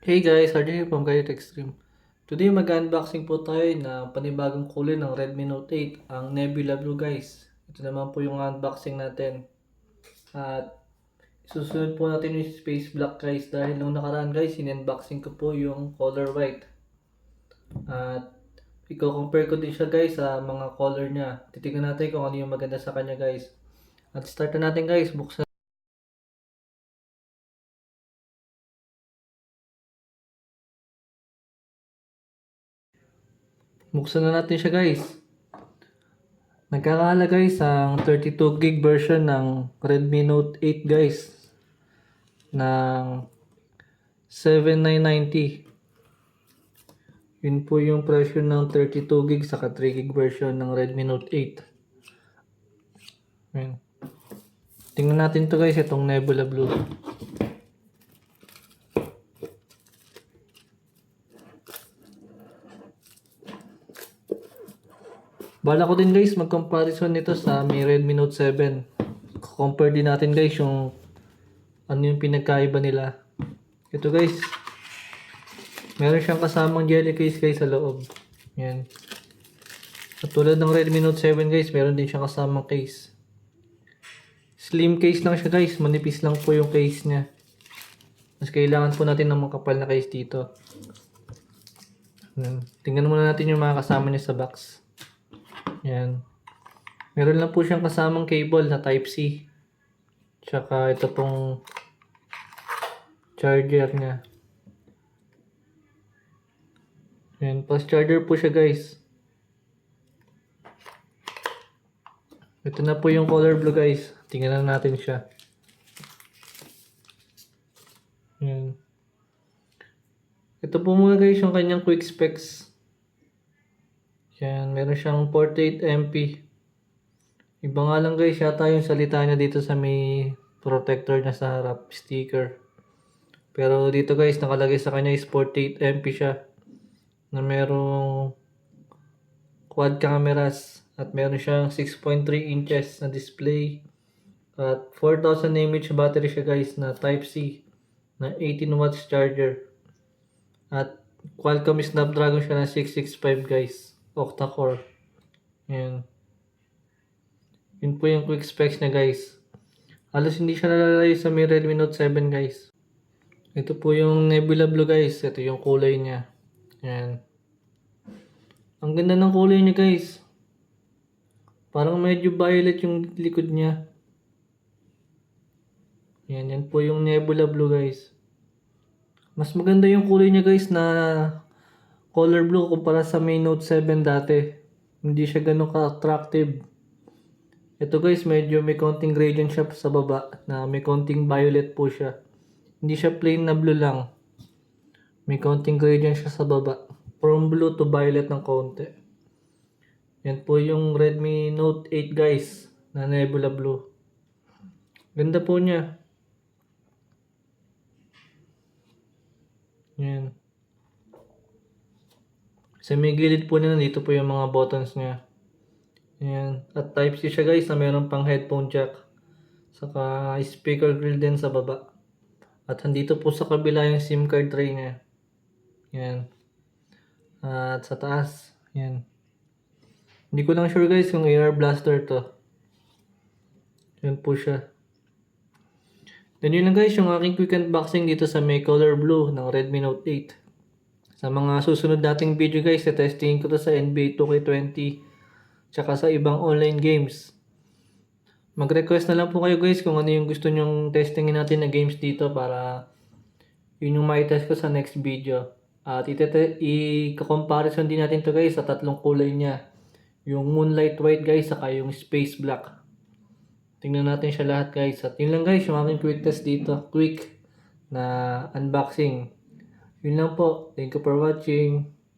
Hey guys, RJ here from GADGET XTREME. Today mag-unboxing po tayo na panibagong kulay ng Redmi Note 8, ang Nebula Blue guys. Ito naman po yung unboxing natin. At susunod po natin yung Space Black guys dahil nung nakaraan guys, in-unboxing ko po yung color white. At i-compare ko din siya guys sa mga color niya. Titignan natin kung ano yung maganda sa kanya guys. At start na natin guys, buksan. Buksan na natin siya guys. Nagkakahalaga guys ang 32 gig version ng Redmi Note 8 guys ng 7,990. Yun po yung presyo ng 32 gig saka 3 gig version ng Redmi Note 8. Ayan. Tingnan natin to guys, itong Nebula Blue. Bala ko din guys mag-comparison nito sa may Redmi Note 7. Compare din natin guys yung ano yung pinagkaiba nila. Ito guys, meron siyang kasamang jelly case guys sa loob. Yan. At tulad ng Redmi Note 7 guys, meron din siyang kasamang case. Slim case lang siya guys, manipis lang po yung case niya. Mas kailangan po natin ng makapal na case dito. Tingnan muna natin yung mga kasama niya sa box. Yan. Meron lang po siyang kasamang cable na Type-C. Tsaka ito pong charger niya. Yan. Plus charger po siya guys. Ito na po yung color blue guys. Tingnan na natin siya. Yan. Ito po muna guys yung kanyang quick specs. Yan, meron siyang 48MP. Iba nga lang guys, yata yung salita niya dito sa may protector niya sa harap, sticker. Pero dito guys, nakalagay sa kanya is 48MP siya. Na merong quad cameras at meron siyang 6.3 inches na display. At 4,000 mAh battery siya guys na Type-C na 18 watts charger. At Qualcomm Snapdragon siya na 665 guys. Octa-core. Yan. Yun po yung quick specs na guys. Halos hindi siya nalalay sa may Redmi Note 7 guys. Ito po yung Nebula Blue guys. Ito yung kulay niya. Yan. Ang ganda ng kulay niya guys. Parang medyo violet yung likod niya. Yan. Yan po yung Nebula Blue guys. Mas maganda yung kulay niya guys na color blue kumpara sa may Note 7 dati. Hindi siya ganun ka-attractive. Ito guys, medyo may konting gradient siya sa baba na may konting violet po siya. Hindi siya plain na blue lang. May konting gradient siya sa baba. From blue to violet ng konti. Yan po yung Redmi Note 8 guys na Nebula Blue. Ganda po niya. Yan. Sa may gilid po niya, dito po yung mga buttons niya. Ayan. At Type-C siya guys na meron pang headphone jack. Saka speaker grill din sa baba. At andito po sa kabila yung SIM card tray niya. Ayan. At sa taas. Ayan. Hindi ko lang sure guys kung AR blaster to. Ayan po siya. Then yun lang guys yung aking quick unboxing dito sa may color blue ng Redmi Note 8. Sa mga susunod nating video guys, testing ko to sa NBA 2K20 tsaka sa ibang online games. Mag-request na lang po kayo guys kung ano yung gusto nyong testingin natin na games dito para yun yung mai-test ko sa next video. At i-comparison din natin to guys sa tatlong kulay niya. Yung Moonlight White guys saka yung Space Black. Tingnan natin siya lahat guys. At yun lang guys yung aking quick test dito. Quick na unboxing. Yun lang po. Thank you for watching.